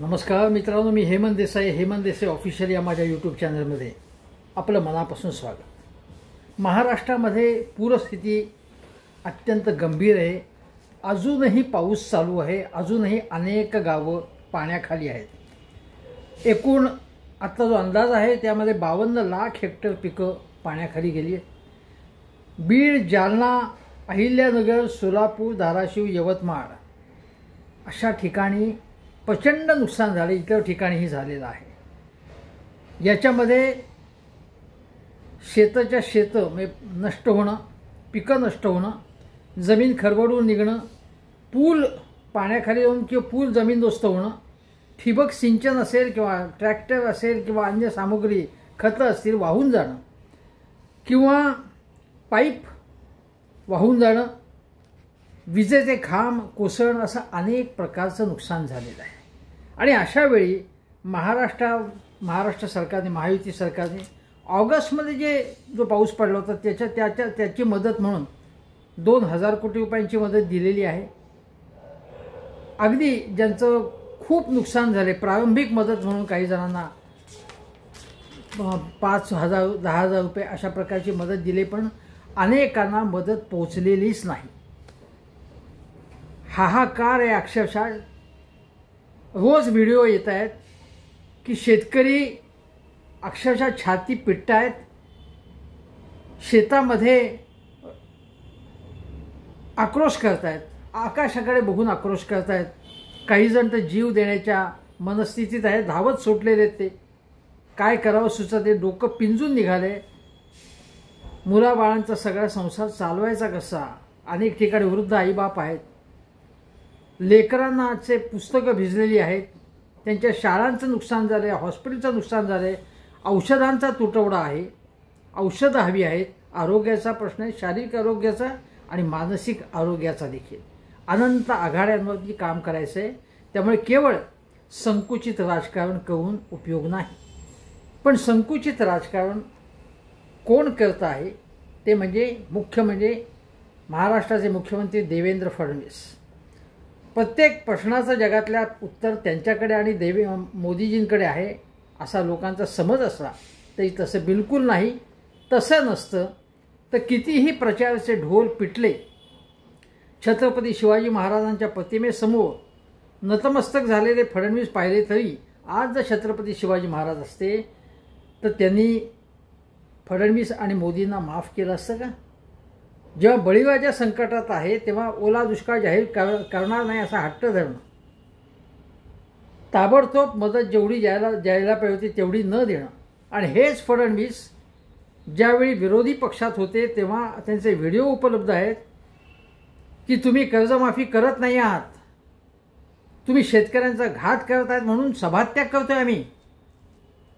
नमस्कार मित्रांनो, मी हेमंत देसाई ऑफिशियल या माझ्या यूट्यूब चॅनलमध्ये आपलं मनापासून स्वागत। महाराष्ट्रामध्ये पूरस्थिती अत्यंत गंभीर आहे। अजूनही पाऊस चालू आहे, अजूनही अनेक गावं पाण्याखाली आहेत। एकूण आता जो अंदाज आहे त्यामध्ये 52 लाख हेक्टर पिकं पाण्याखाली गेली आहेत। बीड, जालना, अहिल्यानगर, सोलापूर, धाराशिव, यवतमाळ अशा ठिकाणी प्रचंड नुकसान झाले। इतर ठिकाणीही झालेलं आहे। याच्यामध्ये शेताच्या नष्ट होणं, पिकं नष्ट होणं, जमीन खरवडून निघणं, पूल पाण्याखाली येऊन किंवा पूल जमीनदोस्त होणं, ठिबक सिंचन असेल किंवा ट्रॅक्टर असेल किंवा अन्य सामग्री खतं असतील वाहून जाणं किंवा पाईप वाहून जाणं, विजेचे खांब कोसळणं, असं अनेक प्रकारचं नुकसान झालेलं आहे। आणि अशा वेळी महाराष्ट्र सरकारने, महायुती सरकारने ऑगस्टमध्ये जो पाऊस पडला होता त्याची मदत म्हणून 2000 कोटी रुपयांची मदत दिलेली आहे। अगदी ज्यांचं खूप नुकसान झाले, प्रारंभिक मदत म्हणून काही जणांना 5000 10,000 रुपये अशा प्रकारची मदत दिली, पण अनेकांना मदत पोहोचलेलीच नाही। हाहाकार आहे अक्षरशः। रोज व्हिडिओ येत आहेत की शेतकरी अक्षरशः छाती पिटतायत, शेतामध्ये आक्रोश करतायत, आकाशाकडे बघून आक्रोश करतायत। काही जण तर जीव देण्याच्या मनस्थितीत आहेत, धावत सुटलेले आहेत। ते काय करावं सुचत नाही, डोकं पिंजून निघाले। मुलाबाळांचा सगळा संसार चालवायचा कसा? अनेक ठिकाणी वृद्ध आईबाप आहेत, लेकरांनाचे पुस्तकं भिजलेली आहेत, त्यांच्या शाळांचं नुकसान झालं आहे, हॉस्पिटलचं नुकसान झालं आहे, औषधांचा तुटवडा आहे, औषधं हवी आहेत, आरोग्याचा प्रश्न आहे, शारीरिक आरोग्याचा आणि मानसिक आरोग्याचा देखील। अनंत आघाड्यांवरती काम करायचं आहे। त्यामुळे केवळ संकुचित राजकारण करून उपयोग नाही। पण संकुचित राजकारण कोण करत आहे ते मुख्य म्हणजे महाराष्ट्राचे मुख्यमंत्री देवेंद्र फडणवीस। प्रत्येक प्रश्नाचं जगातल्या उत्तर त्यांच्याकडे आणि मोदीजींकडे आहे असा लोकांचा समज असला तरी तसं बिलकुल नाही। तसं नसतं तर कितीही प्रचाराचे ढोल पिटले, छत्रपती शिवाजी महाराजांच्या प्रतिमेसमोर नतमस्तक झालेले फडणवीस पाहिले तरी आज जर छत्रपती शिवाजी महाराज असते तर त्यांनी फडणवीस आणि मोदींना माफ केलं असतं का? जेव्हा बळीराजा संकटात आहे तेव्हा ओला दुष्काळ जाहीर करणार नाही असा हट्ट धरणं, ताबडतोब मदत जेवढी द्यायला पाहिजे होती तेवढी न देणं, आणि हेच फडणवीस ज्यावेळी विरोधी पक्षात होते तेव्हा त्यांचे व्हिडिओ उपलब्ध आहेत की तुम्ही कर्जमाफी करत नाही आहात, तुम्ही शेतकऱ्यांचा घात करत आहेत म्हणून सभात्याग करतोय आम्ही,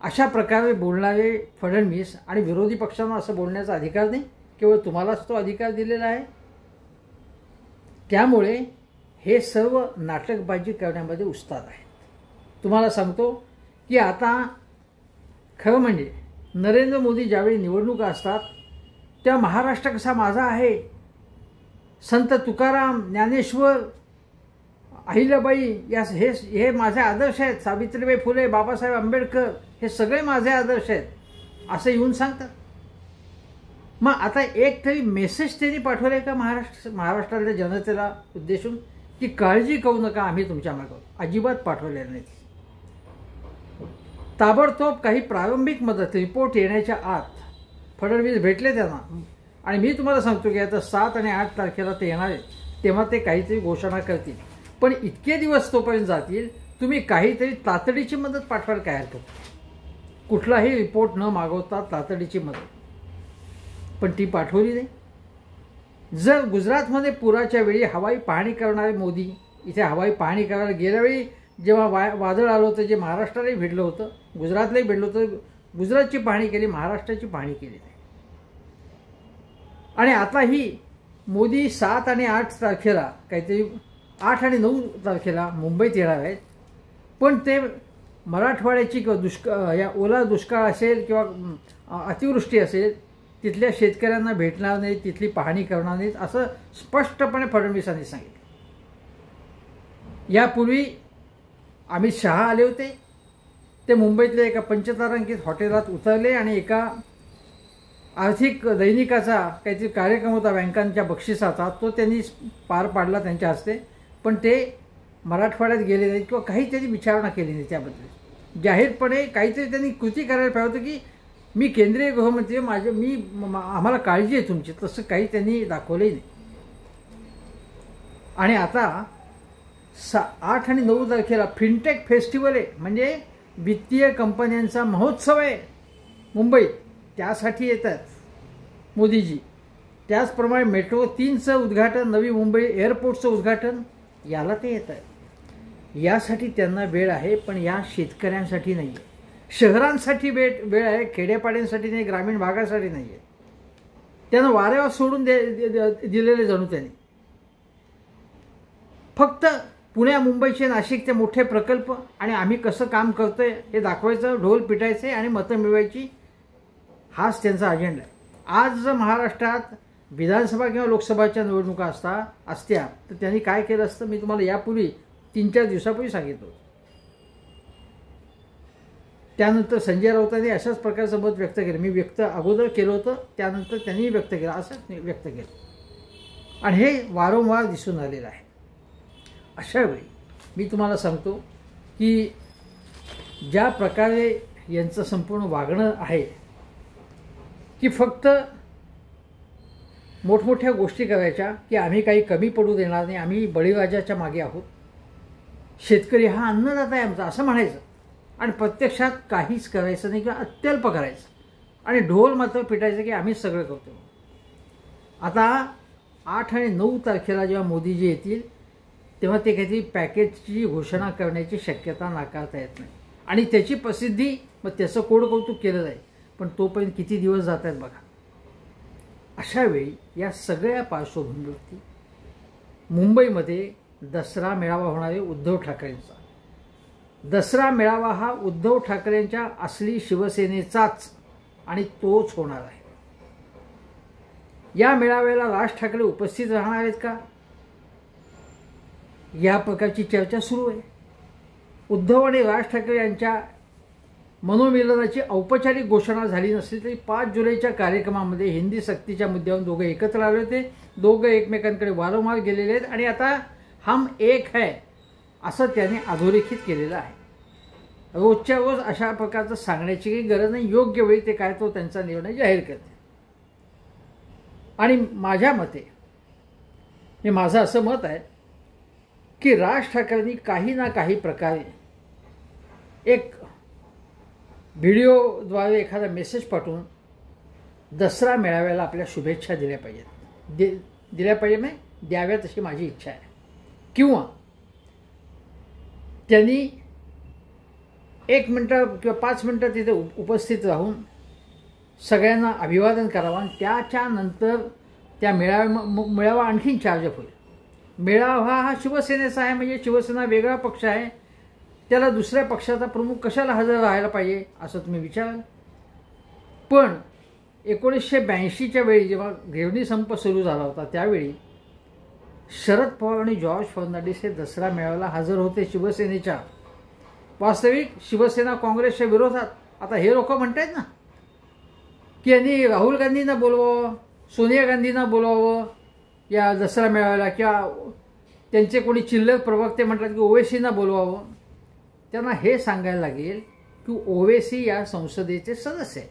अशा प्रकारे बोलणारे फडणवीस। आणि विरोधी पक्षांना असं बोलण्याचा अधिकार नाही, केवळ तुम्हालाच तो अधिकार दिलेला आहे। त्यामुळे हे सर्व नाटकबाजी करण्यामध्ये उस्ताद आहेत। तुम्हाला सांगतो की आता खरं म्हणजे नरेंद्र मोदी ज्यावेळी निवडणुका असतात तेव्हा महाराष्ट्र कसा माझा आहे, संत तुकाराम, ज्ञानेश्वर, अहिल्याबाई हे माझे आदर्श आहेत, सावित्रीबाई फुले, बाबासाहेब आंबेडकर हे सगळे माझे आदर्श आहेत असं येऊन सांगतात। मग आता एक तरी मेसेज त्यांनी पाठवलाय का महाराष्ट्रातल्या जनतेला उद्देशून की काळजी करू नका, आम्ही तुमच्या मागे? अजिबात पाठवलेलं नाही। ताबडतोब काही प्रारंभिक मदत रिपोर्ट येण्याच्या आत फडणवीस भेटले त्यांना, आणि मी तुम्हाला सांगतो की आता 7 आणि 8 तारखेला ते येणार आहे, तेव्हा ते काहीतरी घोषणा करतील। पण इतके दिवस तोपर्यंत जातील, तुम्ही काहीतरी तातडीची मदत पाठवायला काय हरकत? कुठलाही रिपोर्ट न मागवता तातडीची मदत, पण ती पाठवली नाही। जर गुजरातमध्ये पुराच्या वेळी हवाई पाहणी करणारे मोदी इथे हवाई पाहणी करायला गेल्यावेळी जेव्हा वादळ आलं होतं, जे महाराष्ट्रालाही भिडलं होतं, गुजरातलाही भिडलं होतं, गुजरातची पाहणी केली, महाराष्ट्राची पाहणी केली नाही। आणि आता ही मोदी 7 आणि 8 तारखेला, काहीतरी 8 आणि 9 तारखेला मुंबईत येणार आहेत, पण ते मराठवाड्याची किंवा या ओला दुष्काळ असेल किंवा अतिवृष्टी असेल तिथल्या शेतकऱ्यांना भेटणार नाही, तिथली पाहणी करणार नाहीत असं स्पष्टपणे फडणवीसांनी सांगितलं। यापूर्वी अमित शहा आले होते. ते मुंबईतल्या एका पंचतारांकित हॉटेलात उतरले आणि एका आर्थिक दैनिकाचा काहीतरी कार्यक्रम होता बँकांच्या बक्षिसाचा, तो त्यांनी पार पाडला त्यांच्या हस्ते. पण ते मराठवाड्यात गेले नाहीत किंवा काही त्यांनी विचारणा केली नाही त्याबद्दल. जाहीरपणे काहीतरी त्यांनी कृती करायला पाहिजे होतं की मी केंद्रीय गृहमंत्री, आम्हाला काळजी आहे तुमची, तसं काही त्यांनी दाखवलंही नाही. आणि आता 8 आणि 9 तारखेला फिनटेक फेस्टिवल आहे, म्हणजे वित्तीय कंपन्यांचा महोत्सव आहे मुंबईत. त्यासाठी येतात मोदीजी. त्याचप्रमाणे मेट्रो 3चं उद्घाटन, नवी मुंबई एअरपोर्टचं उद्घाटन, याला ते येत आहेत. यासाठी त्यांना वेळ आहे, पण या शेतकऱ्यांसाठी नाही आहे, शहरांसाठी वेळ आहे, खेड्यापाड्यांसाठी नाही, ग्रामीण भागासाठी नाही आहे. त्यांना वाऱ्यावर सोडून दिलेले जणू त्यांनी. फक्त पुण्या मुंबईचे नाशिकचे मोठे प्रकल्प आणि आम्ही कसं काम करतोय हे दाखवायचं, ढोल पिटायचे आणि मतं मिळवायची, हाच त्यांचा अजेंडा आहे. आज जर महाराष्ट्रात विधानसभा किंवा लोकसभाच्या निवडणुका असत्या तर त्यांनी काय केलं असतं मी तुम्हाला यापूर्वी 3-4 दिवसापूर्वी सांगितलं होतं. त्यानंतर संजय राऊतांनी अशाच प्रकारचं मत व्यक्त केलं. मी अगोदर केलं होतं, त्यानंतर त्यांनी व्यक्त केलं, असंच व्यक्त केलं. आणि हे वारंवार दिसून आलेलं आहे. अशा वेळी मी तुम्हाला सांगतो की ज्या प्रकारे यांचं संपूर्ण वागणं आहे की फक्त मोठमोठ्या गोष्टी करायच्या की आम्ही काही कमी पडू देणार नाही, आम्ही बळीराजाच्या मागे आहोत, शेतकरी हा अन्नदाता आहे आमचा असं म्हणायचं आणि प्रत्यक्षात काहीच करायचं नाही किंवा अत्यल्प करायचं आणि ढोल मात्र पिटायचं की आम्हीच सगळं करतो. आता 8 आणि 9 तारखेला जेव्हा मोदीजी येतील तेव्हा ते काहीतरी पॅकेजची घोषणा करण्याची शक्यता नाकारता येत नाही आणि त्याची प्रसिद्धी मग त्याचं कोडकौतुक केलं जाईल. पण तोपर्यंत किती दिवस जात आहेत बघा. अशा वेळी या सगळ्या पार्श्वभूमीवरती मुंबईमध्ये दसरा मेळावा होणार आहे उद्धव ठाकरेंचा. दसरा मेळावा हा उद्धव ठाकरेंच्या असली शिवसेनेचाच आणि तोच होणार आहे. या मेळाव्याला राज ठाकरे उपस्थित राहणार आहेत का, या प्रकारची चर्चा सुरू आहे. उद्धव आणि राज ठाकरे यांच्या मनोमिलनाची औपचारिक घोषणा झाली नसली तरी 5 जुलैच्या कार्यक्रमामध्ये हिंदी सक्तीच्या मुद्द्यावरून दोघे एकत्र आले होते. दोघं एकमेकांकडे वारंवार गेलेले आहेत आणि आता हम एक है असं त्याने अधोरेखित केलेलं आहे. रोजच्या रोज अशा प्रकारचं सांगण्याची काही गरज नाही, योग्य वेळी ते काय तो त्यांचा निर्णय जाहीर करते. आणि माझ्या मते हे माझं असं मत आहे की राज ठाकरेंनी काही ना काही प्रकारे एक व्हिडिओद्वारे एखादा मेसेज पाठवून दसरा मेळाव्याला आपल्या शुभेच्छा दिल्या पाहिजेत. दिल्या पाहिजे नाही द्याव्यात अशी माझी इच्छा आहे. किंवा त्यांनी 1 मिनिटं किंवा 5 मिनिटं तिथे उपस्थित राहून सगळ्यांना अभिवादन करावं आणि त्याच्यानंतर त्या मेळावा आणखीन चार्जअप होईल. मेळावा हा शिवसेनेचा आहे, म्हणजे शिवसेना वेगळा पक्ष आहे, त्याला दुसऱ्या पक्षाचा प्रमुख कशाला हजर राहायला पाहिजे असं तुम्ही विचाराल. पण 1982च्या वेळी जेव्हा घेवणी संप सुरू झाला होता त्यावेळी शरद पवार आणि जॉर्ज फर्नांडिस हे दसरा मेळाव्याला हजर होते शिवसेनेच्या. वास्तविक शिवसेना काँग्रेसच्या विरोधात. आता हे लोक म्हणतात ना की यांनी राहुल गांधींना बोलवावं, सोनिया गांधींना बोलवावं या दसरा मेळाव्याला, किंवा त्यांचे कोणी चिल्लर प्रवक्ते म्हणतात की ओवेसींना बोलवावं. त्यांना हे सांगायला लागेल की ओवेसी या संसदेचे सदस्य आहेत,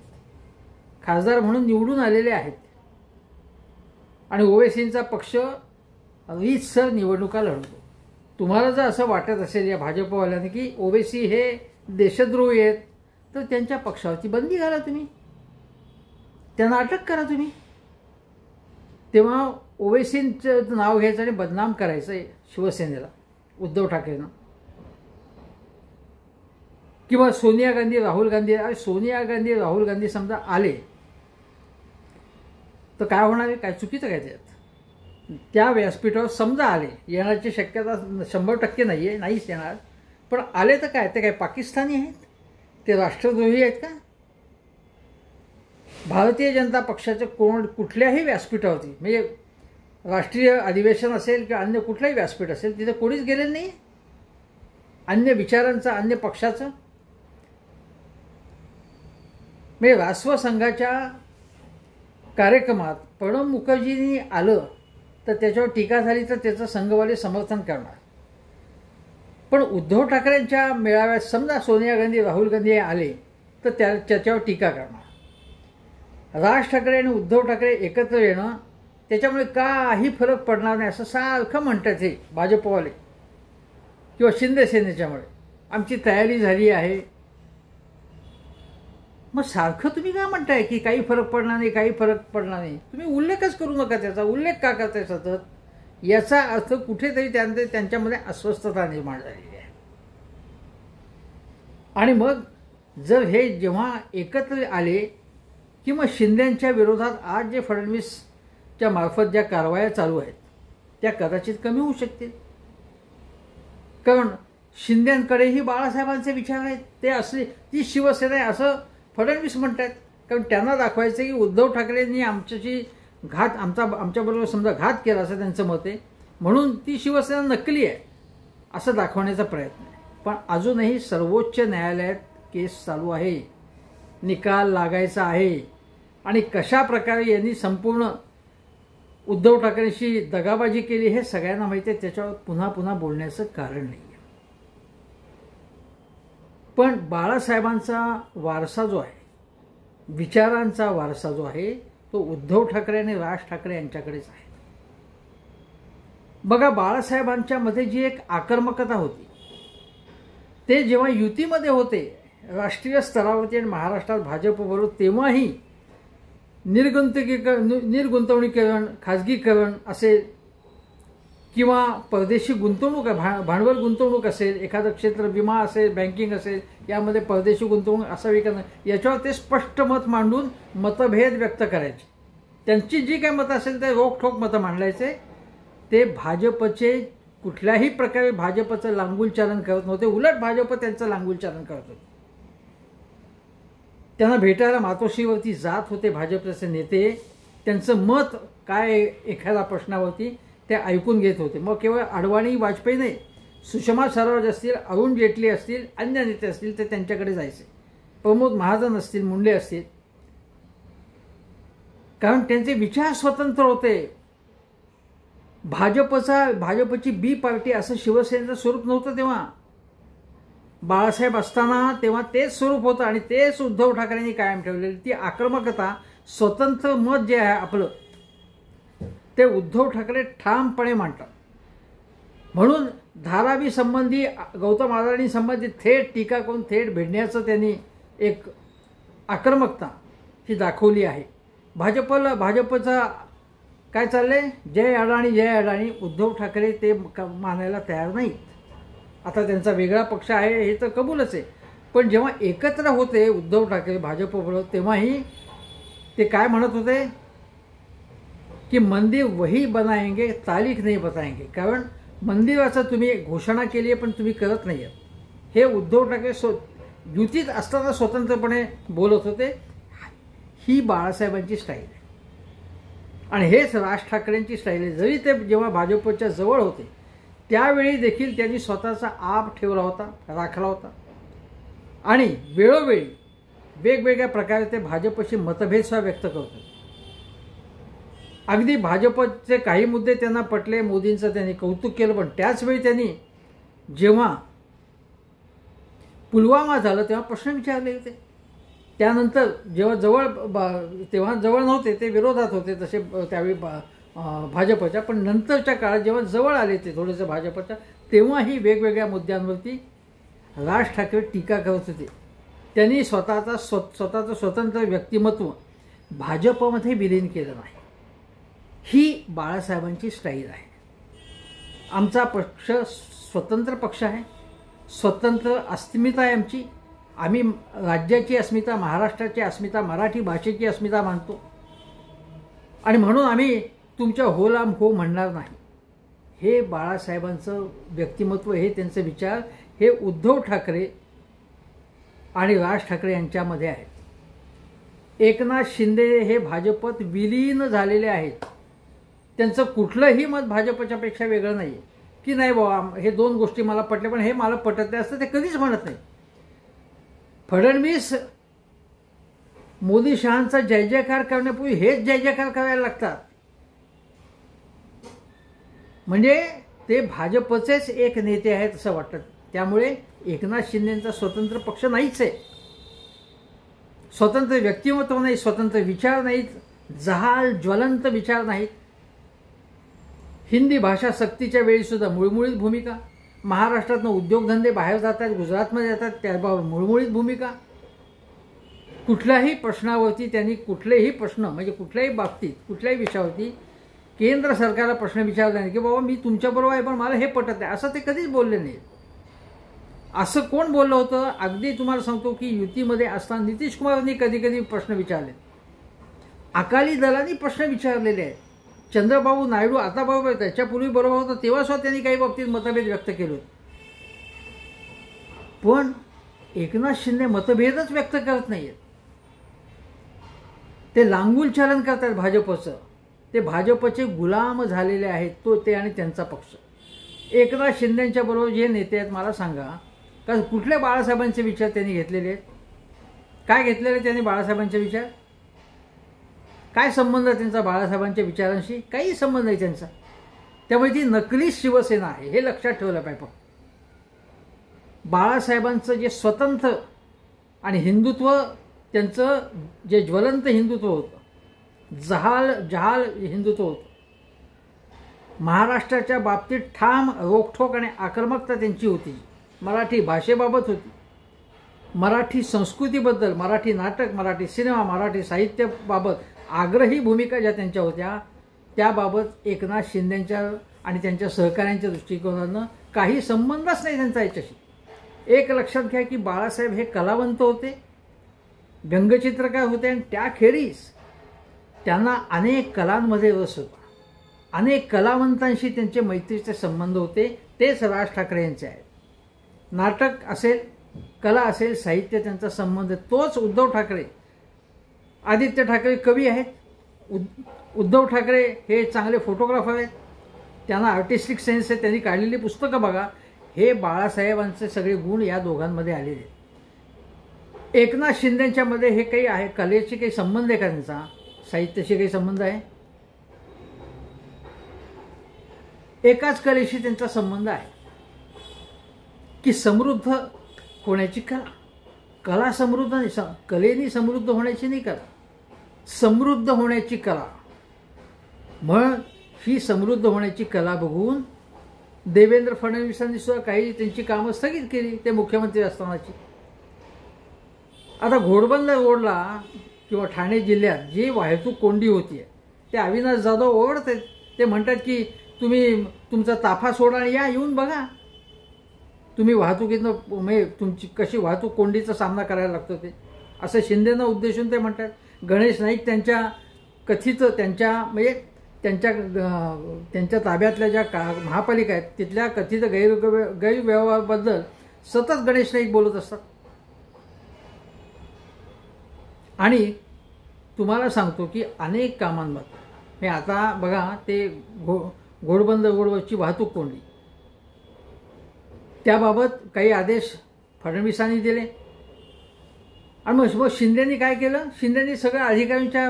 खासदार म्हणून निवडून आलेले आहेत आणि ओवेसींचा पक्ष रीतसर निवडणुका लढवतो. तुम्हाला जर असं वाटत असेल या भाजपवाल्यांनी की ओवेसी हे देशद्रोही आहेत तर त्यांच्या पक्षावरती बंदी घाला, तुम्ही त्यांना अटक करा तुम्ही. तेव्हा ओवेसींचं नाव घ्यायचं आणि बदनाम करायचं आहे शिवसेनेला उद्धव ठाकरेंना. किंवा सोनिया गांधी राहुल गांधी, सोनिया गांधी राहुल गांधी समजा आले तर काय होणार आहे, काय चुकीचं काय त्यात. त्या व्यासपीठावर समजा आले, येण्याची शक्यता 100% नाही आहे, नाहीच येणार, पण आले तर काय, ते काय पाकिस्तानी आहेत, ते राष्ट्रद्रोही आहेत का. भारतीय जनता पक्षाच्या कुठल्याही व्यासपीठावरती, म्हणजे राष्ट्रीय अधिवेशन असेल किंवा अन्य कुठलंही व्यासपीठ असेल, तिथे कोणीच गेलेलं नाही अन्य विचारांचं, अन्य पक्षाचं? म्हणजे राष्ट्रसंघाच्या कार्यक्रमात प्रणब मुखर्जींनी आलं तर त्याच्यावर टीका झाली तर त्याचं संघवाले समर्थन करणार, पण उद्धव ठाकरेंच्या मेळाव्यात समजा सोनिया गांधी, राहुल गांधी आले तर त्याच्यावर टीका करणार. राज ठाकरे आणि उद्धव ठाकरे एकत्र येणं त्याच्यामुळे काही फरक पडणार नाही असं सारखं म्हणतात हे भाजपवाले किंवा शिंदे सेनेच्यामुळे. आमची तयारी झाली आहे. मग सारखं तुम्ही काय म्हणताय की काही फरक पडणार नाही, काही फरक पडणार नाही? तुम्ही उल्लेखच करू नका त्याचा. उल्लेख का करताय सतत? याचा अर्थ कुठेतरी त्यांच्यामध्ये अस्वस्थता निर्माण झालेली आहे. आणि मग जर हे जेव्हा एकत्र आले की मग शिंदेच्या विरोधात आज जे फडणवीसच्या मार्फत ज्या कारवाया चालू आहेत त्या कदाचित कमी होऊ शकतील. कारण शिंदेकडेही बाळासाहेबांचे विचार आहेत. ते असले ती शिवसेना आहे असं फडणवीस म्हणतात. कारण त्यांना दाखवायचं की उद्धव ठाकरेंनी आमच्याशी आमच्याबरोबर समजा घात केला असं त्यांचं मत आहे, म्हणून ती शिवसेना नकली आहे असं दाखवण्याचा प्रयत्न आहे. पण अजूनही सर्वोच्च न्यायालयात केस चालू आहे, निकाल लागायचा आहे. आणि कशा प्रकारे यांनी संपूर्ण उद्धव ठाकरेंशी दगाबाजी केली हे सगळ्यांना माहिती आहे. त्याच्यावर पुन्हा पुन्हा बोलण्याचं कारण नाही. पण बाळासाहेबांचा वारसा जो आहे, विचारांचा वारसा जो आहे, तो उद्धव ठाकरे आणि राज ठाकरे यांच्याकडेच आहे. बघा, बाळासाहेबांच्या मध्ये जी एक आक्रमकता होती ते जेव्हा युतीमध्ये होते राष्ट्रीय स्तरावरती आणि महाराष्ट्रात भाजपबरोबर, तेव्हाही निर्गुंतवणुकीकरण, खाजगीकरण असेल किंवा परदेशी गुंतवणूक, भांडवल गुंतवणूक असेल, एखादं क्षेत्र विमा असेल, बँकिंग असेल, यामध्ये परदेशी गुंतवणूक असावी का नाही याच्यावर ते स्पष्ट मत मांडून मतभेद व्यक्त करायचे. त्यांची जी काही मतं असेल ते रोखठोक मतं मांडायचे. ते भाजपचे कुठल्याही प्रकारे भाजपचं लांगुलचालन करत नव्हते, उलट भाजप त्यांचं लांगुलचालन करत होते. त्यांना भेटायला मातोश्रीवरती जात होते भाजपचे नेते. त्यांचं मत काय एखाद्या प्रश्नावरती ते ऐकून घेत होते. मग केवळ अडवाणी, वाजपेयी नाही, सुषमा स्वराज असतील, अरुण जेटली असतील, अन्य नेते असतील ते त्यांच्याकडे जायचे. प्रमोद महाजन असतील, मुंडे असतील, कारण त्यांचे विचार स्वतंत्र होते. भाजपची बी पार्टी असं शिवसेनेचं स्वरूप नव्हतं तेव्हा. बाळासाहेब असताना तेव्हा तेच स्वरूप होतं आणि तेच उद्धव ठाकरेंनी कायम ठेवलेली ती आक्रमकता, स्वतंत्र मत जे आहे आपलं, ते उद्धव ठाकरे ठामपणे मांडतात. म्हणून धारावी संबंधी, गौतम अदानी संबंधी थेट टीका करून थेट भिडण्याचं त्यांनी एक आक्रमकता ही दाखवली आहे. भाजपचा काय चाललंय, जय अडाणी जय अडाणी. उद्धव ठाकरे ते मानायला तयार नाहीत. आता त्यांचा वेगळा पक्ष आहे हे तर कबूलच आहे, पण जेव्हा एकत्र होते उद्धव ठाकरे भाजपबरोबर तेव्हाही ते काय म्हणत होते की मंदिर वही बनाएंगे, तारीख नाही बताएंगे. कारण मंदिराचं तुम्ही घोषणा केली आहे पण तुम्ही करत नाही आहात. हे उद्धव ठाकरे युतीत असताना स्वतंत्रपणे बोलत होते. ही बाळासाहेबांची स्टाईल आहे आणि हेच राज ठाकरेंची स्टाईल आहे. जरी ते जेव्हा भाजपच्या जवळ होते त्यावेळी देखील त्यांनी स्वतःचा आप ठेवला होता, राखला होता आणि वेळोवेळी वेगवेगळ्या प्रकारे ते भाजपशी मतभेद सुद्धा व्यक्त करत होते. अगदी भाजपचे काही मुद्दे त्यांना पटले, मोदींचं त्यांनी कौतुक केलं, पण त्याचवेळी त्यांनी जेव्हा पुलवामा झालं तेव्हा प्रश्न विचारले होते. त्यानंतर जेव्हा तेव्हा जवळ नव्हते, ते विरोधात होते तसे त्यावेळी भाजपच्या, पण नंतरच्या काळात जेव्हा जवळ आले ते थोडेसे भाजपच्या, तेव्हाही वेगवेगळ्या मुद्द्यांवरती राज ठाकरे टीका करत होते. त्यांनी स्वतःचं स्वतंत्र व्यक्तिमत्व भाजपमध्ये विलीन केलं नाही. ही बाळासाहेबांची स्टाईल आहे. आमचा पक्ष स्वतंत्र पक्ष आहे, स्वतंत्र अस्मिता आहे आमची. आम्ही राज्याची अस्मिता, महाराष्ट्राची अस्मिता, मराठी भाषेची अस्मिता मानतो आणि म्हणून आम्ही तुमच्या होला हो म्हणणार नाही. हे बाळासाहेबांचं व्यक्तिमत्व, हे त्यांचे विचार, हे उद्धव ठाकरे आणि राज ठाकरे यांच्यामध्ये आहेत. एकनाथ शिंदे हे भाजपत विलीन झालेले आहेत. त्यांचं कुठलंही मत भाजपच्या पेक्षा वेगळं नाही. की नाही बाबा हे दोन गोष्टी मला पटल्या, पण हे मला पटत नाही असं ते कधीच म्हणत नाही. फडणवीस मोदी शहांचा जय जयकार करण्यापूर्वी हेच जय जयकार करायला लागतात. म्हणजे ते भाजपचेच एक नेते आहेत असं वाटतं. त्यामुळे एकनाथ शिंदेचा स्वतंत्र पक्ष नाहीच आहे. स्वतंत्र व्यक्तिमत्व नाही, स्वतंत्र विचार नाहीत, जहाल ज्वलंत विचार नाहीत. हिंदी भाषा सक्तीच्या वेळी सुद्धा मुळमुळीत भूमिका. महाराष्ट्रातनं उद्योगधंदे बाहेर जातात, गुजरातमध्ये जातात, त्याबाबत मुळमुळीत भूमिका. कुठल्याही प्रश्नावरती त्यांनी कुठलेही प्रश्न म्हणजे कुठल्याही बाबतीत कुठल्याही विषयावरती केंद्र सरकारला प्रश्न विचारला नाही की बाबा मी तुमच्याबरोबर आहे पण मला हे पटत नाही असं ते कधीच बोलले नाही. असं कोण बोललं होतं? अगदी तुम्हाला सांगतो की युतीमध्ये असताना नितीश कुमारांनी कधी कधी प्रश्न विचारले, अकाली दलांनी प्रश्न विचारलेले आहेत. चंद्रबाबू नायडू आता बरोबर त्याच्यापूर्वी बरोबर होतं तेव्हा सुद्धा त्यांनी काही बाबतीत मतभेद व्यक्त केले होते. पण एकनाथ शिंदे मतभेदच व्यक्त करत नाहीयेत. ते लांगुल चलन करतात भाजपचं. ते भाजपचे गुलाम झालेले आहेत, ते आणि त्यांचा पक्ष. एकनाथ शिंदेच्या बरोबर जे नेते आहेत मला सांगा का कुठल्या बाळासाहेबांचे विचार त्यांनी घेतलेले आहेत? काय घेतलेले त्यांनी बाळासाहेबांचे विचार? काय संबंध त्यांचा बाळासाहेबांच्या विचारांशी? काही संबंध नाही त्यांचा. त्यामुळे ती नकली शिवसेना आहे हे लक्षात ठेवलं पाहिजे. बाळासाहेबांचं जे स्वतंत्र आणि हिंदुत्व, त्यांचं जे ज्वलंत हिंदुत्व होतं, जहाल हिंदुत्व होतं, महाराष्ट्राच्या बाबतीत ठाम रोखठोक आणि आक्रमकता त्यांची होती. मराठी भाषेबाबत होती, मराठी संस्कृतीबद्दल, मराठी नाटक, मराठी सिनेमा, मराठी साहित्याबाबत आग्रही भूमिका ज्या त्यांच्या होत्या त्याबाबत एकनाथ शिंदेंच्या आणि त्यांच्या सहकाऱ्यांच्या दृष्टिकोनानं काही संबंधच नाही त्यांचा याच्याशी. एक लक्षात घ्या की बाळासाहेब हे कलावंत होते, व्यंगचित्रकार होते आणि त्याखेरीज त्यांना अनेक कलांमध्ये रस होता. अनेक कलावंतांशी त्यांचे मैत्रीचे संबंध होते. तेच राज ठाकरे यांचे आहेत. नाटक असेल, कला असेल, साहित्य त्यांचा संबंध तोच उद्धव ठाकरे. आदित्य ठाकरे कवी आहेत, उद्धव ठाकरे हे चांगले फोटोग्राफर आहेत, त्यांना आर्टिस्टिक सेन्स आहे, त्यांनी काढलेली पुस्तकं बघा. हे बाळासाहेबांचे सगळे गुण या दोघांमध्ये आलेले आहेत. एकनाथ शिंदेच्या मध्ये हे काही आहे, कलेशी काही संबंध आहे का त्यांचा? साहित्याशी काही संबंध आहे? एकाच कलेशी त्यांचा संबंध आहे की समृद्ध होण्याची कला. कला समृद्ध नाही, कलेनी समृद्ध होण्याची नाही कला, समृद्ध होण्याची कला. मग ही समृद्ध होण्याची कला बघून देवेंद्र फडणवीसांनी सुद्धा काही त्यांची कामं स्थगित केली ते मुख्यमंत्री असतानाची. आता घोडबंदर रोडला किंवा ठाणे जिल्ह्यात जी वाहतूक कोंडी होती ते अविनाश जाधव ओरडतात. ते म्हणतात की तुम्ही तुमचा ताफा सोडा आणि येऊन बघा तुम्ही वाहतुकीतनं म्हणजे तुमची कशी वाहतूक कोंडीचा सामना करायला लागतो ते, असं शिंदेनं उद्देशून ते म्हणतात. गणेश नाईक त्यांच्या कथित त्यांच्या ताब्यातल्या ज्या महापालिका आहेत तिथल्या कथित गैरव्यवहाराबद्दल सतत गणेश नाईक बोलत असतात. आणि तुम्हाला सांगतो की अनेक कामांमध्ये हे आता बघा ते घोडबंदर रोडवरची वाहतूक कोंडी, त्याबाबत काही आदेश फडणवीसांनी दिले. आणि मग शिंदेनी काय केलं? शिंदेनी सगळ्या अधिकाऱ्यांच्या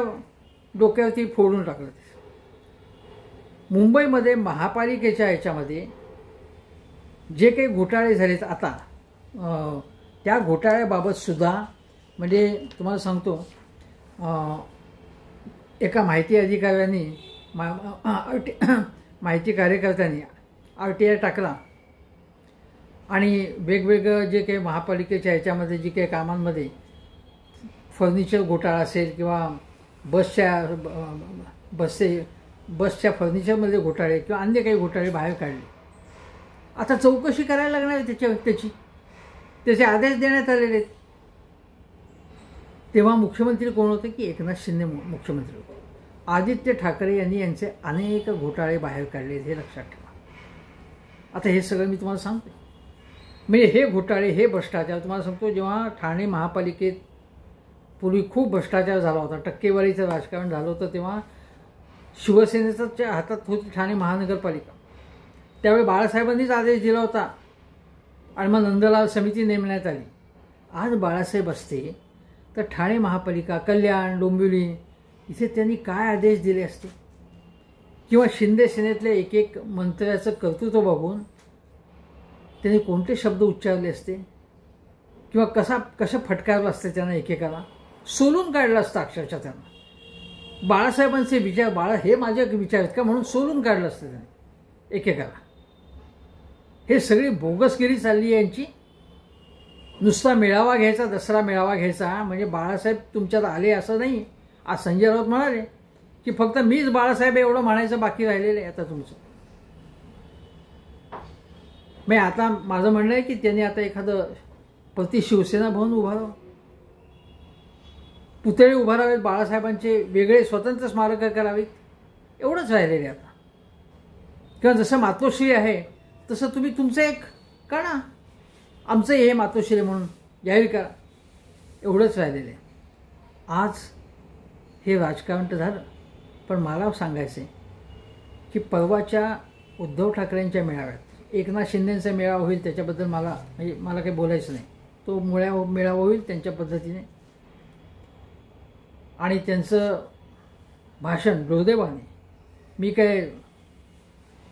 डोक्यावरती फोडून टाकलं. मुंबईमध्ये महापालिकेच्या ह्याच्यामध्ये जे काही घोटाळे झालेत आता त्या घोटाळ्याबाबत सुद्धा म्हणजे तुम्हाला सांगतो एका माहिती अधिकाऱ्यांनी माहिती कार्यकर्त्यांनी RTI टाकला आणि वेगवेगळं जे काही महापालिकेच्या ह्याच्यामध्ये जे काही कामांमध्ये फर्निचर घोटाळा असेल किंवा बसच्या फर्निचरमध्ये घोटाळे किंवा अन्य काही घोटाळे बाहेर काढले. आता चौकशी करायला लागणार आहे त्याचे आदेश देण्यात आलेले आहेत. तेव्हा मुख्यमंत्री कोण होते की एकनाथ शिंदे मुख्यमंत्री होते. आदित्य ठाकरे यांनी यांचे अनेक घोटाळे बाहेर काढले हे लक्षात ठेवा. आता हे सगळं मी तुम्हाला सांगतो. म्हणजे हे घोटाळे हे भ्रष्टाचार तुम्हाला सांगतो. जेव्हा ठाणे महापालिकेत पूर्वी खूप भ्रष्टाचार झाला होता, टक्केवारीचं राजकारण झालं होतं, तेव्हा शिवसेनेच्या हातात होती ठाणे महानगरपालिका. त्यावेळी बाळासाहेबांनीच आदेश दिला होता आणि मग नंदलाल समिती नेमण्यात आली. आज बाळासाहेब असते तर ठाणे महापालिका, कल्याण, डोंबिवली इथे त्यांनी काय आदेश दिले असते, किंवा शिंदे सेनेतल्या एक एक मंत्र्याचं कर्तृत्व बघून त्यांनी कोणते शब्द उच्चारले असते, किंवा कसं फटकारलं असतं त्यांना, एकेकाला सोलून काढलं असतं अक्षरशः त्यांना. बाळासाहेबांचे विचार, हे माझे विचार आहेत का म्हणून सोलून काढलं असतं त्यांनी एकेकाला. हे सगळी बोगसगिरी चालली आहे यांची. नुसता मेळावा घ्यायचा, दसरा मेळावा घ्यायचा म्हणजे बाळासाहेब तुमच्यात आले असं नाही. आज संजय राऊत म्हणाले की फक्त मीच बाळासाहेब एवढं म्हणायचं बाकी राहिलेलं आहे आता तुमचं. मी आता माझं म्हणणं आहे की त्यांनी आता एखादं प्रति शिवसेना भवन उभारावं, पुतळे उभारावेत, बाळासाहेबांचे वेगळे स्वतंत्र स्मारकं करावीत, एवढंच राहिलेले आता. किंवा जसं मातोश्री आहे तसं तुम्ही तुमचं एक करा, आमचं हे मातोश्री म्हणून जाहीर करा, एवढंच राहिलेलं आहे. आज हे राजकारण तर झालं, पण मला सांगायचं आहे की परवाच्या उद्धव ठाकरेंच्या मेळाव्यात एकनाथ शिंदेंचा मेळावा होईल, त्याच्याबद्दल मला काही बोलायचं नाही. तो मेळावा होईल त्यांच्या पद्धतीने, आणि त्यांचं भाषण दुर्दैवाने, मी काय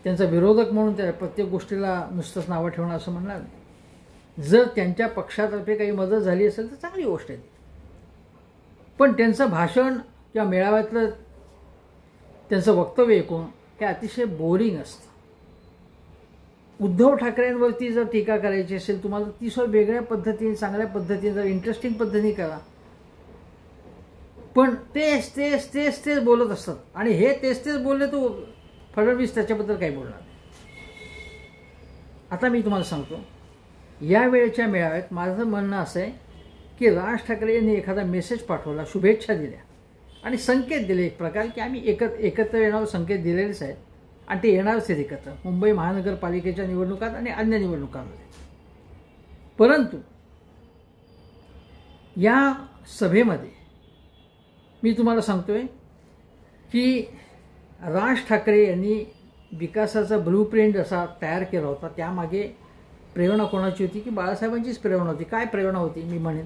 त्यांचा विरोधक म्हणून त्या प्रत्येक गोष्टीला नुसतंच नावं ठेवणं असं म्हणणार नाही. जर त्यांच्या पक्षातर्फे काही मदत झाली असेल तर चांगली गोष्ट आहे, पण त्यांचं भाषण किंवा मेळाव्यातलं त्यांचं वक्तव्य ऐकून हे अतिशय बोरिंग असतं. उद्धव ठाकरेंवरती जर टीका करायची असेल तुम्हाला, ती सोय वेगळ्या पद्धतीने, चांगल्या पद्धतीने, जर इंटरेस्टिंग पद्धतीने करा. पण तेच तेच तेच तेच बोलत असतात, आणि हे तेच तेच बोलले तो फडणवीस त्याच्याबद्दल काही बोलणार नाही. आता मी तुम्हाला सांगतो, या वेळेच्या मेळाव्यात माझं म्हणणं असं आहे की राज ठाकरे यांनी एखादा मेसेज पाठवला, शुभेच्छा दिल्या आणि संकेत दिले एक प्रकार की आम्ही एकत्र येणार, संकेत दिलेलेच आहेत आणि ते येणारच आहेत एकत्र मुंबई महानगरपालिकेच्या निवडणुकात आणि अन्य निवडणुकांमध्ये. परंतु या सभेमध्ये मी तुम्हाला सांगतोय की राज ठाकरे यांनी विकासाचा ब्लूप्रिंट असा तयार केला होता. त्यामागे प्रेरणा कोणाची होती की बाळासाहेबांचीच प्रेरणा होती. काय प्रेरणा होती मी म्हणेन,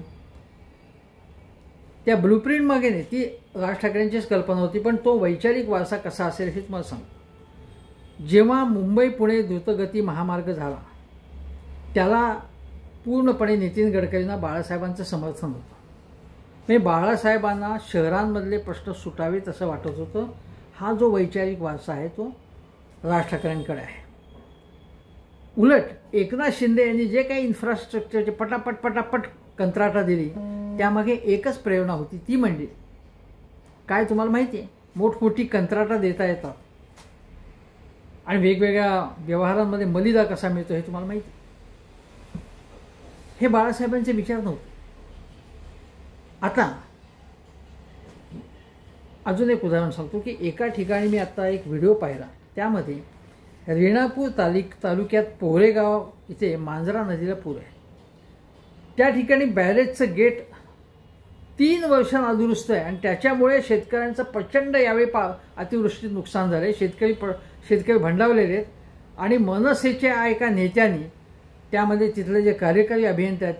त्या ब्लूप्रिंट मागे नाही, ती राज ठाकरेंचीच कल्पना होती. पण तो वैचारिक वारसा कसा असेल हे तुम्हाला सांगतो. जेव्हा मुंबई पुणे द्रुतगती महामार्ग झाला त्याला पूर्णपणे नितीन गडकरींना बाळासाहेबांचं समर्थन होतं. म्हणजे बाळासाहेबांना शहरांमधले प्रश्न सुटावेत असं वाटत होतं. हा जो वैचारिक वारसा आहे तो राज ठाकरेंकडे आहे. उलट एकनाथ शिंदे यांनी जे काही इन्फ्रास्ट्रक्चरचे पटापट कंत्राटा दिली त्यामागे एकच प्रेरणा होती, ती म्हणजे काय तुम्हाला माहिती आहे, मोठमोठी कंत्राटा देता येतात आणि वेगवेगळ्या व्यवहारांमध्ये मलिदा कसा मिळतो हे तुम्हाला माहिती आहे. हे बाळासाहेबांचे विचार नव्हते. आता अजून एक उदाहरण सांगतो की एका ठिकाणी मी आत्ता एक व्हिडिओ पाहिला, त्यामध्ये रेणापूर तालुक्यात पोहरेगाव इथे मांजरा नदीला पूर आहे. त्या ठिकाणी बॅरेजचं गेट 3 वर्षांना दुरुस्त आहे आणि त्याच्यामुळे शेतकऱ्यांचं प्रचंड यावेळी अतिवृष्टीत नुकसान झालं आहे. शेतकरी भंडावलेले आहेत आणि मनसेच्या एका नेत्यांनी त्यामध्ये तिथले जे कार्यकारी अभियंते आहेत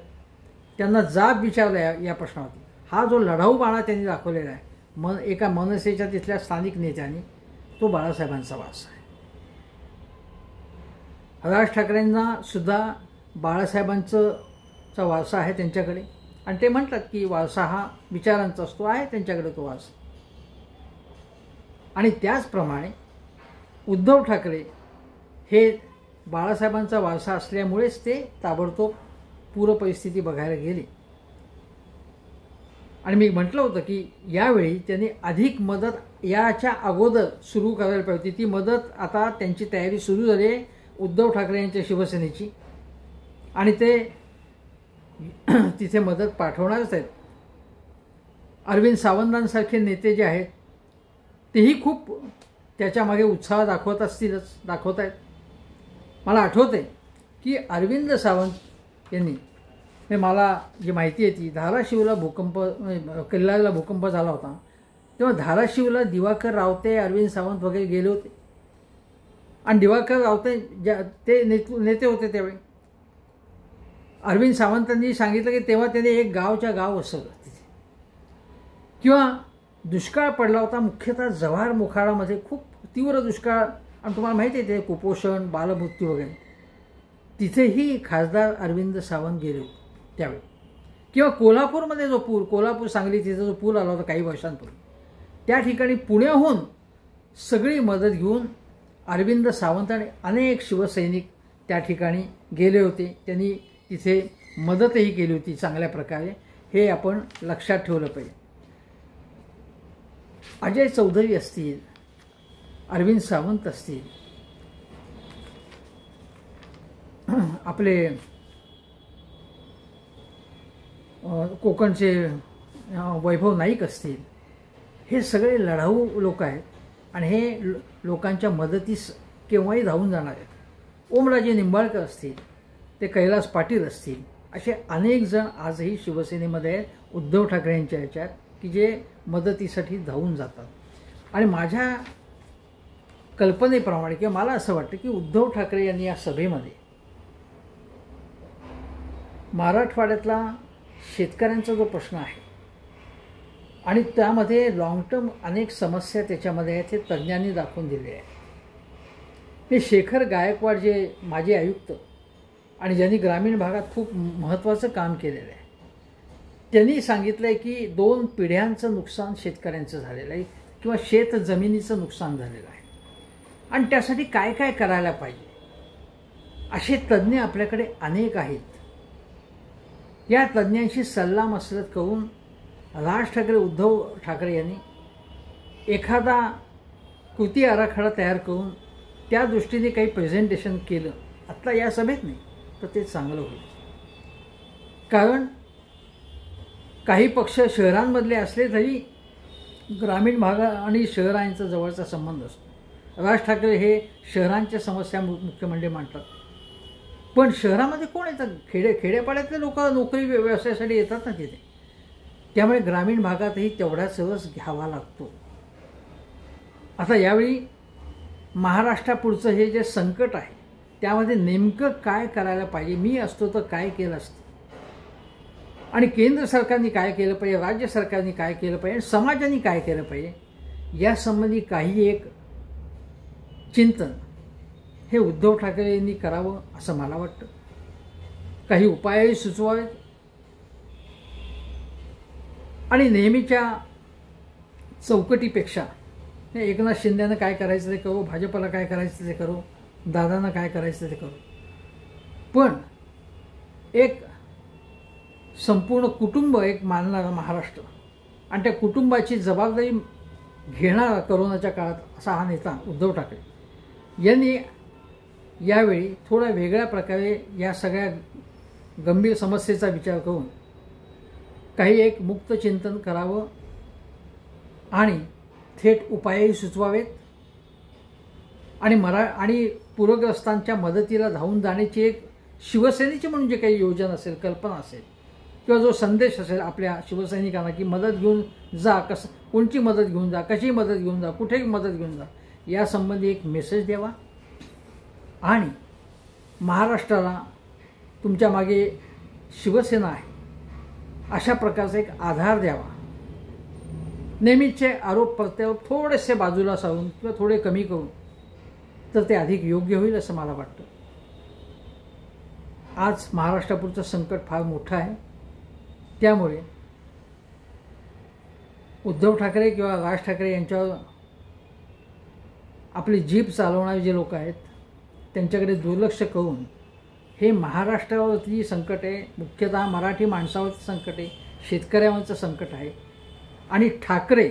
त्यांना जाब विचारला या प्रश्नावरती. हा जो लढाऊपणा त्यांनी दाखवलेला आहे एका मनसेच्या तिथल्या स्थानिक नेत्यांनी, तो बाळासाहेबांचा वारसा आहे. राज ठाकरेंना सुद्धा बाळासाहेबांचा वारसा आहे त्यांच्याकडे, आणि ते म्हणतात की वारसा हा विचारांचा असतो, आहे त्यांच्याकडे तो वारसा. आणि त्याचप्रमाणे उद्धव ठाकरे हे बाळासाहेबांचा वारसा असल्यामुळेच ते ताबडतोब पूर परिस्थिती बघायला गेले. आणि मी म्हटलं होतं की यावेळी त्यांनी अधिक मदत याच्या अगोदर सुरू करायला पाहिजे. ती मदत आता त्यांची तयारी सुरू झाली आहे उद्धव ठाकरे यांच्या शिवसेनेची, आणि ते तिथे मदत पाठवणारच आहेत. अरविंद सावंतांसारखे नेते जे आहेत तेही खूप त्याच्यामागे उत्साह दाखवत आहेत. मला आठवते की अरविंद सावंत यांनी, मला जी माहिती आहे ती, धाराशिवला किल्लारीला भूकंप झाला होता तेव्हा धाराशिवला दिवाकर रावते, अरविंद सावंत वगैरे गेले होते आणि दिवाकर रावते ते नेते होते त्यावेळी. अरविंद सावंतांनी सांगितलं की तेव्हा त्याने एक गावच्या गाव वसवलं तिथे. किंवा दुष्काळ पडला होता, मुख्यतः जव्हार मोखाडामध्ये खूप तीव्र दुष्काळ, आणि तुम्हाला माहिती आहे ते कुपोषण, बालमृत्यू वगैरे. तिथेही खासदार अरविंद सावंत गेले होते त्यावेळी. किंवा कोल्हापूरमध्ये जो पूर, कोल्हापूर सांगली तिथे जो पूर आला होता काही वर्षांपूर्वी, त्या ठिकाणी पुण्याहून सगळी मदत घेऊन अरविंद सावंत आणि अनेक शिवसैनिक त्या ठिकाणी गेले होते. त्यांनी तिथे मदतही केली होती चांगल्या प्रकारे. हे आपण लक्षात ठेवलं पाहिजे. अजय चौधरी असतील, अरविंद सावंत असतील, आपले कोकणचे वैभव नाईक असतील, हे सगळे लढाऊ लोक आहेत आणि हे लोकांच्या मदतीस केव्हाही धावून जाणार आहेत. ओमराजे निंबाळकर असतील, ते कैलास पाटील असतील, असे अनेक जण आजही शिवसेनेमध्ये आहेत उद्धव ठाकरे यांच्या ह्याच्यात, की जे मदतीसाठी धावून जातात. आणि माझ्या कल्पनेप्रमाणे किंवा मला असं वाटतं की उद्धव ठाकरे यांनी या सभेमध्ये मराठवाड्यातला शेतकऱ्यांचा जो प्रश्न आहे आणि त्यामध्ये लॉंग टर्म अनेक समस्या त्याच्यामध्ये आहेत, हे तज्ज्ञांनी दाखवून दिले आहे. हे शेखर गायकवाड जे माजी आयुक्त आणि ज्यांनी ग्रामीण भागात खूप महत्त्वाचं काम केलेलं आहे, त्यांनी सांगितलं आहे की 2 पिढ्यांचं नुकसान शेतकऱ्यांचं झालेलं आहे किंवा शेत जमिनीचं नुकसान झालेलं आहे आणि त्यासाठी काय काय करायला पाहिजे, असे तज्ज्ञ आपल्याकडे अनेक आहेत. या तज्ज्ञांशी सल्लामसलत करून राज ठाकरे, उद्धव ठाकरे यांनी एखादा कृती आराखडा तयार करून त्या दृष्टीने काही प्रेझेंटेशन केलं आत्ता या सभेत नाही तर ते चांगलं होईल. कारण काही पक्ष शहरांमधले असले तरी ग्रामीण भागा आणि शहरांचा जवळचा संबंध असतो. राज ठाकरे हे शहरांच्या समस्या मुख्य म्हणजे मांडतात, पण शहरामध्ये कोण येतात? खेड्यापाड्यातले लोक नोकरी व्यवसायासाठी येतात ना तिथे. त्यामुळे ग्रामीण भागातही तेवढाच रस घ्यावा लागतो. आता यावेळी महाराष्ट्रापुढचं हे जे संकट आहे त्यामध्ये नेमकं काय करायला पाहिजे, मी असतो तर काय केलं असतं, आणि केंद्र सरकारने काय केलं पाहिजे, राज्य सरकारने काय केलं पाहिजे, समाजाने काय केलं पाहिजे, यासंबंधी काही एक चिंतन हे उद्धव ठाकरे यांनी करावं असं मला वाटतं. काही उपायही सुचवावेत आणि नेहमीच्या चौकटीपेक्षा एकनाथ शिंदेनं काय करायचं ते करू, भाजपला काय करायचं ते करू, दादांना काय करायचं ते करू, पण एक संपूर्ण कुटुंब एक मानणारा महाराष्ट्र आणि त्या कुटुंबाची जबाबदारी घेणारा करोनाच्या काळात असा हा नेता उद्धव ठाकरे यांनी यावेळी थोड्या वेगळ्या प्रकारे या सगळ्या गंभीर समस्येचा विचार करून काही एक मुक्त चिंतन करावं आणि थेट उपायही सुचवावेत आणि पूरग्रस्तांच्या मदतीला धावून जाण्याची एक शिवसेनेची म्हणून जे काही योजना असेल, कल्पना असेल किंवा जो संदेश असेल आपल्या शिवसैनिकांना की मदत घेऊन जा, कोणची मदत घेऊन जा, कशी मदत घेऊन जा, कुठे मदत घेऊन जा, यासंबंधी एक मेसेज द्यावा आणि महाराष्ट्राला तुमच्या मागे शिवसेना आहे अशा प्रकारचा एक आधार द्यावा. नेहमीचे आरोप प्रत्यारोप थोडेसे बाजूला सारून किंवा थोडे कमी करून तर ते अधिक योग्य होईल असं मला वाटतं. आज महाराष्ट्रापुरचं संकट फार मोठं आहे. त्यामुळे उद्धव ठाकरे किंवा राज ठाकरे यांच्यावर आपली जीभ चालवणारे जे लोक आहेत त्यांच्याकडे दुर्लक्ष करून हे महाराष्ट्रावरती संकट आहे, मुख्यतः मराठी माणसावरचं संकट आहे, शेतकऱ्यांवरचं संकट आहे. आणि ठाकरे,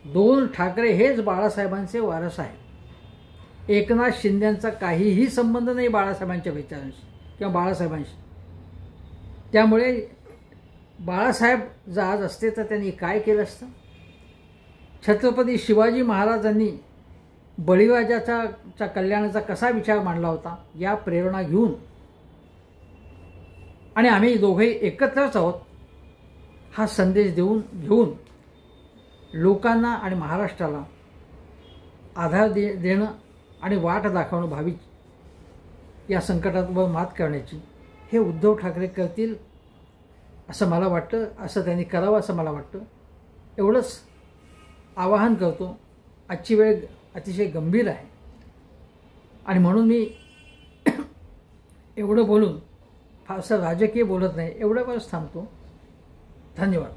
दोन ठाकरे हेच बाळासाहेबांचे वारस आहेत. एकनाथ शिंदेंचा काहीही संबंध नाही बाळासाहेबांच्या विचारांशी किंवा बाळासाहेबांशी. त्यामुळे बाळासाहेब जर आज असते तर त्यांनी काय केलं असतं? छत्रपती शिवाजी महाराजांनी बळीराजाच्या कल्याणाचा कसा विचार मांडला होता या प्रेरणा घेऊन आणि आम्ही दोघेही एकत्रच आहोत हा संदेश घेऊन लोकांना आणि महाराष्ट्राला आधार देणं आणि वाट दाखवणं भावी या संकटावर मात करण्याची, हे उद्धव ठाकरे करतील असं मला वाटतं, असं त्यांनी करावं असं मला वाटतं. एवढंच आवाहन करतो. आजची वेळ अतिशय गंभीर आहे आणि म्हणून मी एवढं बोलून फारसं राजकीय बोलत नाही, एवढ्यावरच थांबतो. धन्यवाद.